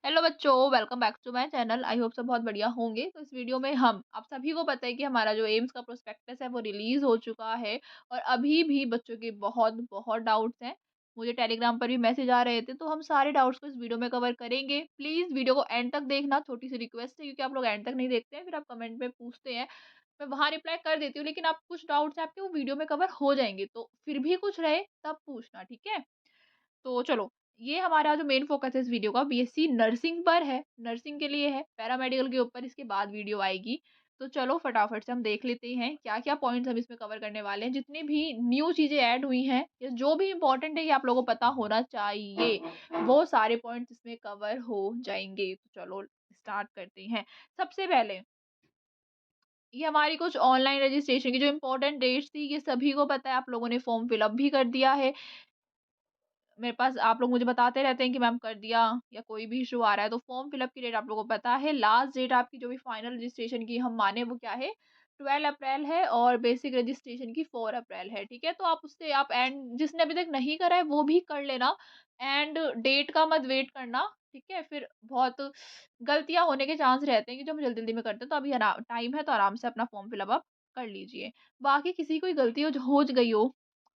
Hello बच्चों, welcome back to my channel. I hope सब बहुत बढ़िया होंगे। तो इस वीडियो में हम आप सभी को पता है कि हमारा जो एम्स का प्रोस्पेक्टस है वो रिलीज हो चुका है और अभी भी बच्चों के बहुत बहुत डाउट्स हैं। मुझे टेलीग्राम पर भी मैसेज आ रहे थे, तो हम सारे डाउट्स को इस वीडियो में कवर करेंगे। प्लीज वीडियो को एंड तक देखना, छोटी सी रिक्वेस्ट है क्योंकि आप लोग एंड तक नहीं देखते हैं, फिर आप कमेंट में पूछते हैं। मैं वहां रिप्लाई कर देती हूँ, लेकिन आप कुछ डाउट्स आपके वो वीडियो में कवर हो जाएंगे, तो फिर भी कुछ रहे तब पूछना, ठीक है। तो चलो, ये हमारा जो मेन फ़ोकस है इस वीडियो का बीएससी नर्सिंग पर है, नर्सिंग के लिए है, पैरामेडिकल के ऊपर इसके बाद वीडियो आएगी। तो चलो फटाफट से हम देख लेते हैं क्या-क्या पॉइंट्स हम इसमें कवर करने वाले हैं। जितनी भी न्यू चीज़ें ऐड हुई हैं या जो भी इम्पोर्टेंट है ये आप लोगों को पता होना चाहिए, वो सारे पॉइंट्स इसमें कवर हो जाएँगे। तो चलो स्टार्ट करते हैं। सबसे पहले ये हमारी कुछ ऑनलाइन रजिस्ट्रेशन की जो इम्पोर्टेंट डेट्स थी, ये सभी को पता है, आप लोगों ने फॉर्म फिल अप भी कर दिया है। मेरे पास आप लोग मुझे बताते रहते हैं कि मैम कर दिया या कोई भी इशू आ रहा है, तो फॉर्म फिलअप की डेट आप लोगों को पता है। लास्ट डेट आपकी जो भी फाइनल रजिस्ट्रेशन की हम माने वो क्या है, 12 अप्रैल है और बेसिक रजिस्ट्रेशन की 4 अप्रैल है, ठीक है। तो आप उससे आप एंड जिसने अभी तक नहीं करा है वो भी कर लेना। एंड डेट का मत वेट करना, ठीक है। फिर बहुत गलतियां होने के चांस रहते हैं कि जो हम जल्दी जल्दी में करते हैं, तो अभी टाइम है तो आराम से अपना फॉर्म फिलअप आप कर लीजिए। बाकी किसी कोई गलती हो गई हो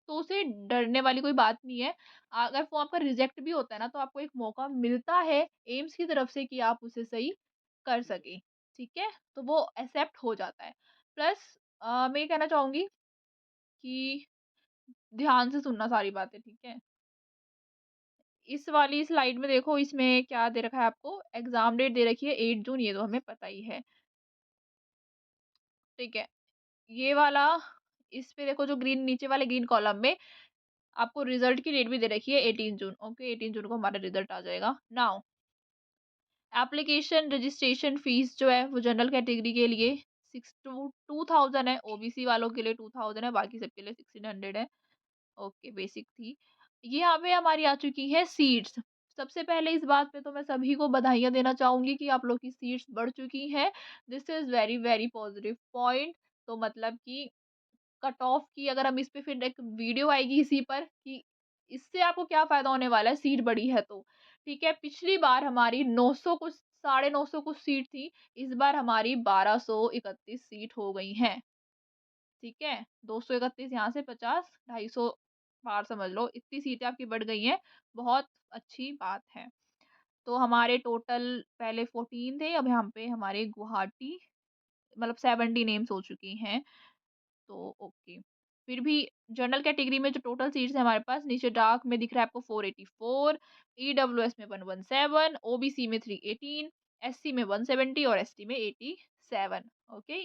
तो उसे डरने वाली कोई बात नहीं है। अगर वो आपका रिजेक्ट भी होता है ना, तो आपको एक मौका मिलता है एम्स की तरफ से कि आप उसे सही कर सकें, ठीक है? तो वो एक्सेप्ट हो जाता है। प्लस मैं ये कहना चाहूँगी कि ध्यान से सुनना सारी बातें, ठीक है? इस वाली स्लाइड में देखो, इसमें क्या दे रखा है आपको, एग्ज़ाम डेट दे रखी है 8 जून, ये तो हमें पता ही है, ठीक है? ये वाला, इस पे देखो जो ग्रीन नीचे वाले ग्रीन कॉलम में आपको रिज़ल्ट की डेट भी दे रखी है 18 जून, ओके? 18 जून को हमारा रिज़ल्ट आ जाएगा। नाउ एप्लीकेशन रजिस्ट्रेशन फीस जो है वो जनरल कैटेगरी के लिए 6 टू 2000 है, ओबीसी वालों के लिए 2000 है, बाकी सबके लिए 1600 है। ओके, बेसिक थी। ये यहाँ पे हमारी आ चुकी है सीट्स। सबसे पहले इस बात पे तो मैं सभी को बधाइयाँ देना चाहूँगी कि आप लोग की सीट्स बढ़ चुकी हैं। This is very very positive point. तो मतलब कि कट ऑफ की अगर हम इस पे फिर एक वीडियो आएगी इसी पर कि इससे आपको क्या फ़ायदा होने वाला है, सीट बढ़ी है तो। ठीक है, पिछली बार हमारी 900 कुछ, साढ़े 900 कुछ सीट थी, इस बार हमारी 1231 सीट हो गई हैं, ठीक है? 231 यहाँ से 50, 250 पार समझ लो, इतनी सीटें आपकी बढ़ गई हैं, बहुत अच्छी बात है। तो हमारे टोटल पहले 14 थे, अब यहाँ पे हमारे गुवाहाटी मतलब 70 नेम्स हो चुकी हैं। तो ओके। फिर भी जनरल कैटेगरी में जो टोटल सीट्स हैं हमारे पास, नीचे डार्क में दिख रहा है आपको 484, ईडब्ल्यूएस में 117, ओबीसी में 318, एससी में 170 और एसटी में 87। ओके,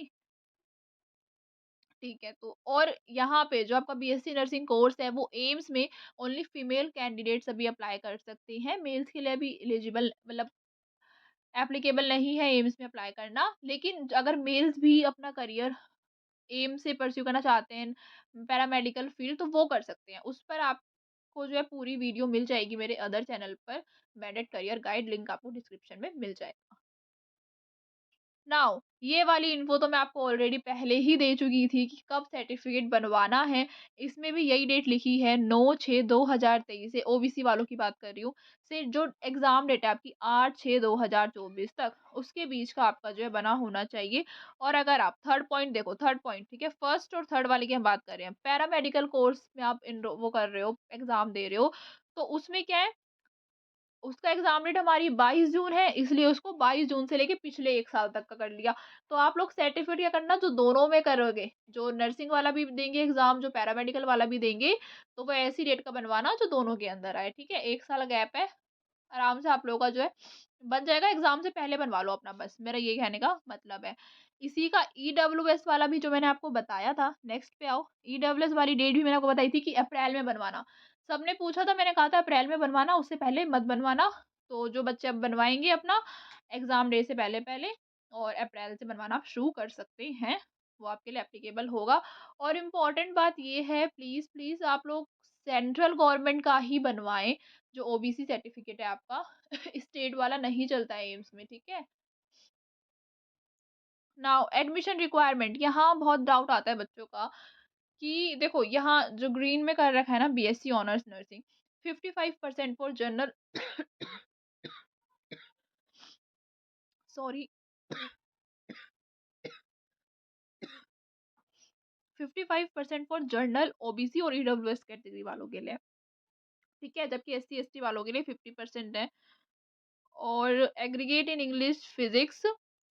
ठीक है। तो और यहाँ पे जो आपका बीएससी नर्सिंग कोर्स है वो एम्स में ओनली फीमेल कैंडिडेट्स अभी अप्लाई कर सकते हैं, मेल्स के लिए अभी एलिजिबल मतलब एप्लीकेबल नहीं है एम्स में अप्लाई करना। लेकिन अगर मेल्स भी अपना करियर एम से परस्यू करना चाहते हैं पैरामेडिकल फील्ड, तो वो कर सकते हैं। उस पर आपको जो है पूरी वीडियो मिल जाएगी मेरे अदर चैनल पर, मेडेट करियर गाइड, लिंक आपको डिस्क्रिप्शन में मिल जाएगा। नाउ ये वाली इन्फो तो मैं आपको ऑलरेडी पहले ही दे चुकी थी कि कब सर्टिफिकेट बनवाना है। इसमें भी यही डेट लिखी है 9/6/2023 से, ओबीसी वालों की बात कर रही हूँ, से जो एग्ज़ाम डेट है आपकी 8/6/2024 तक, उसके बीच का आपका जो है बना होना चाहिए। और अगर आप थर्ड पॉइंट देखो, थर्ड पॉइंट ठीक है, फर्स्ट और थर्ड वाले की हम बात कर रहे हैं। पैरामेडिकल कोर्स में आप वो कर रहे हो, एग्ज़ाम दे रहे हो, तो उसमें क्या है, उसका एग्ज़ाम डेट हमारी 22 जून है, इसलिए उसको 22 जून से लेके पिछले 1 साल तक का कर लिया। तो आप लोग सर्टिफ़िकेट क्या करना, जो दोनों में करोगे, जो नर्सिंग वाला भी देंगे एग्ज़ाम, जो पैरामेडिकल वाला भी देंगे, तो वो ऐसी डेट का बनवाना जो दोनों के अंदर आए, ठीक है? 1 साल गैप है, आराम से आप लोगों का जो है बन जाएगा, एग्ज़ाम से पहले बनवा लो अपना, बस मेरा ये कहने का मतलब है। इसी का ईडब्ल्यूएस वाला भी जो मैंने आपको बताया था, नेक्स्ट पे आओ, ईडब्ल्यूएस वाली डेट भी मैंने आपको बताई थी कि अप्रैल में बनवाना। सबने पूछा था, मैंने कहा था अप्रैल में बनवाना, उससे पहले मत बनवाना। तो जो बच्चे अब बनवाएँगे अपना एग्ज़ाम डे से पहले-पहले और अप्रैल से बनवाना आप शुरू कर सकते हैं, वो आपके लिए एप्लीकेबल होगा। और इम्पोर्टेंट बात ये है, प्लीज़, प्लीज़ आप लोग सेंट्रल गवर्नमेंट का ही बनवाएँ, जो ओबीसी सर्टिफ़िकेट है आपका, स्टेट वाला नहीं चलता है एम्स में, ठीक है? नाउ एडमिशन रिक्वायरमेंट, यहाँ बहुत डाउट आता है बच्चों का कि देखो यहाँ जो ग्रीन में कर रखा है ना, BSc honours nursing, 55% for general sorry 55% for general, OBC और ईडब्ल्यूएस कैटेगरी वालों के लिए, ठीक है? जबकि एससी, एसटी वालों के लिए 50% है। और aggregate in English, physics,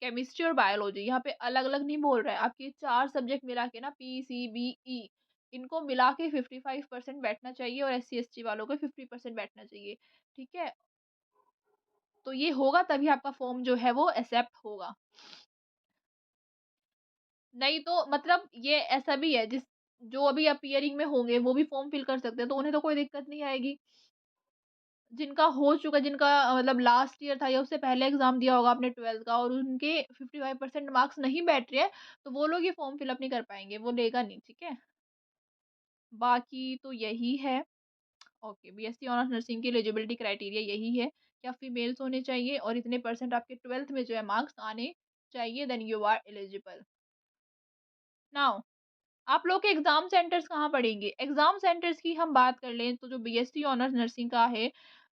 chemistry और बायोलॉजी, यहाँ पे अलग-अलग नहीं बोल रहा है, आपके 4 सब्जेक्ट मिला के ना पी, सी, बी, ई, इनको मिला के 55% बैठना चाहिए और एससी, एसटी वालों को 50% बैठना चाहिए, ठीक है? तो ये होगा तभी आपका फॉर्म जो है वो एक्सेप्ट होगा। नहीं तो मतलब ये ऐसा भी है जो अभी अपीयरिंग में होंगे वो भी फॉर्म फिल कर सकते हैं, तो उन्हें तो कोई दिक्कत नहीं आएगी। जिनका हो चुका, जिनका मतलब लास्ट ईयर था या उससे पहले एग्ज़ाम दिया होगा आपने 12th का और उनके 55% मार्क्स नहीं बैठ रहे हैं, तो वो लोग ये फॉर्म फिल अप नहीं कर पाएँगे, वो लेगा नहीं, ठीक है? बाकी तो यही है। ओके, बीएससी ऑनर्स नर्सिंग की एलिजिबिलिटी क्राइटेरिया यही है कि आप फीमेल्स होने चाहिए और इतने परसेंट आपके 12th में जो है मार्क्स आने चाहिए, then you are eligible. Now आप लोग के एग्ज़ाम सेंटर्स कहाँ पड़ेंगे? एग्ज़ाम सेंटर्स की हम बात कर लें तो जो बीएससी ऑनर्स नर्सिंग का है,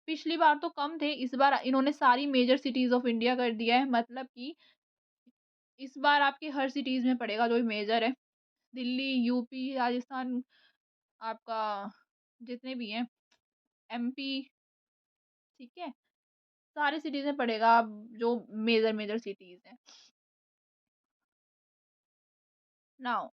पिछली बार तो कम थे, इस बार इन्होंने सारी मेजर सिटीज़ ऑफ इंडिया कर दिया है, मतलब कि इस बार आपके हर सिटीज़ में पड़ेगा जो भी मेजर है। दिल्ली, यूपी, राजस्थान, आपका जितने भी हैं, एमपी, ठीक है? सारे सिटीज़ में पड़ेगा, अब जो मेजर सिटीज़ हैं। नाउ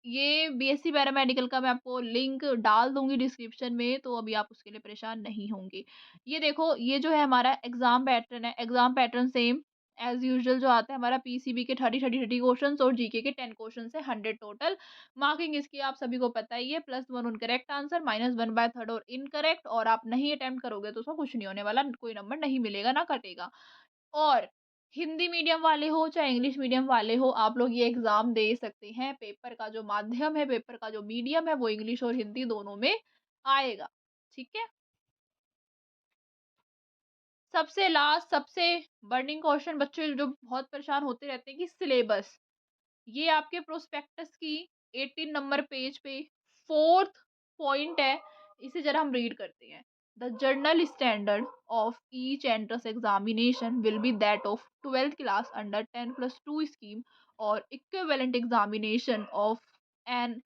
ये बीएससी पैरामेडिकल का मैं आपको लिंक डाल दूँगी डिस्क्रिप्शन में, तो अभी आप उसके लिए परेशान नहीं होंगे। ये देखो, ये जो है हमारा एग्ज़ाम पैटर्न है, exam pattern same as usual जो आता है हमारा पीसीबी के 30 क्वेश्चन्स और जीके के 10 क्वेश्चन्स है, 100 टोटल। मार्किंग इसकी आप सभी को पता ही है, +1 on correct answer, -1 by third और इनकरेक्ट, और आप नहीं अटेम्प्ट करोगे तो उसमें कुछ नहीं होने वाला, कोई नंबर नहीं मिलेगा, ना कटेगा। और हिंदी मीडियम वाले हो चाहे इंग्लिश मीडियम वाले हो, आप लोग ये एग्ज़ाम दे सकते हैं। पेपर का जो माध्यम है, पेपर का जो मीडियम है, वो इंग्लिश और हिंदी दोनों में आएगा, ठीक है? सबसे लास्ट, सबसे बर्निंग क्वेश्चन बच्चे जो बहुत परेशान होते रहते हैं कि सिलेबस। ये आपके प्रोस्पेक्टस की 18 नंबर पेज पे 4th पॉइंट है, इसे ज़रा हम रीड करते हैं। The journal standard of each entrance examination will be that of 12th class under 10+2 scheme और equivalent examination of an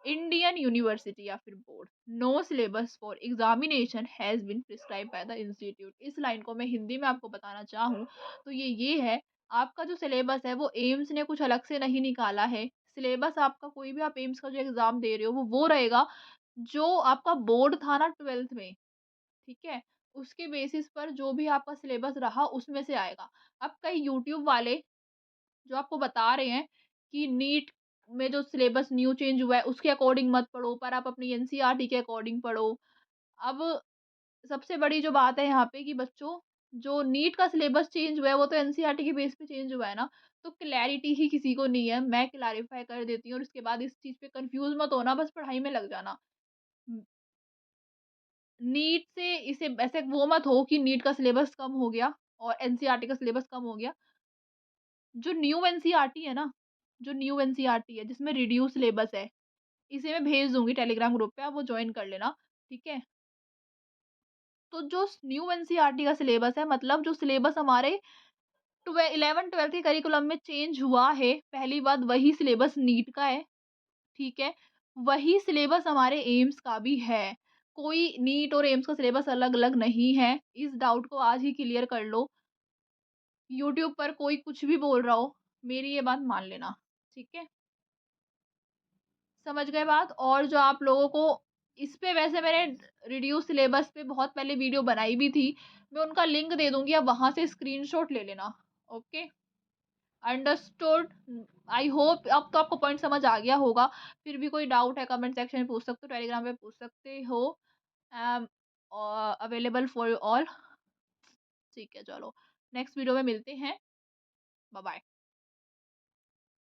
Indian university या फिर board. No syllabus for examination has been prescribe by the institute. इस line को मैं हिंदी में आपको बताना चाहूँ तो ये है, आपका जो सिलेबस है वो एम्स ने कुछ अलग से नहीं निकाला है। सिलेबस आपका कोई भी आप एम्स का जो एग्ज़ाम दे रहे हो वो रहेगा जो आपका बोर्ड था ना 12th में, ठीक है? उसके बेसिस पर जो भी आपका सिलेबस रहा उसमें से आएगा। अब कई यूट्यूब वाले जो आपको बता रहे हैं कि नीट में जो सिलेबस न्यू चेंज हुआ है उसके अकॉर्डिंग मत पढ़ो, पर आप अपनी एनसीईआरटी के अकॉर्डिंग पढ़ो। अब सबसे बड़ी जो बात है यहाँ पे कि बच्चों, जो नीट का सिलेबस चेंज हुआ है वो तो एनसीईआरटी के बेस पे चेंज हुआ है ना, तो क्लैरिटी ही किसी को नहीं है। मैं क्लैरिफाई कर देती हूँ और उसके बाद इस चीज़ पे कन्फ्यूज़ मत होना, बस पढ़ाई में लग जाना। उम, नीट से इसे ऐसे वो मत हो कि नीट का सिलेबस कम हो गया और एनसीईआरटी का सिलेबस कम हो गया। जो न्यू एनसीईआरटी है ना, जो न्यू एनसीईआरटी है जिसमें रिड्यूस सिलेबस है, इसे मैं भेज दूँगी टेलीग्राम ग्रुप पे, आप वो जॉइन कर लेना, ठीक है? तो जो न्यू एनसीईआरटी का सिलेबस है, मतलब जो सिलेबस हमारे 11th-12th के करिकुलम में चेंज हुआ है, पहली बात वही सिलेबस नीट का है, ठीक है? वही सिलेबस हमारे एम्स का भी है। कोई नीट और एम्स का सिलेबस अलग-अलग नहीं है, इस डाउट को आज ही क्लियर कर लो। यूट्यूब पर कोई कुछ भी बोल रहा हो, मेरी ये बात मान लेना, ठीक है? समझ गए बात? और जो आप लोगों को इस पे वैसे मैंने रिड्यूस सिलेबस पे बहुत पहले वीडियो बनाई भी थी, मैं उनका लिंक दे दूँगी, आप वहाँ से स्क्रीनशॉट ले लेना, ओके? अंडरस्टूड। आई होप अब तो आपको पॉइंट समझ आ गया होगा। फिर भी कोई डाउट है कमेंट सेक्शन में पूछ सकते हो, टेलीग्राम पे पूछ सकते हो। I am available for you all. ठीक है, चलो नेक्स्ट वीडियो में मिलते हैं। Bye bye.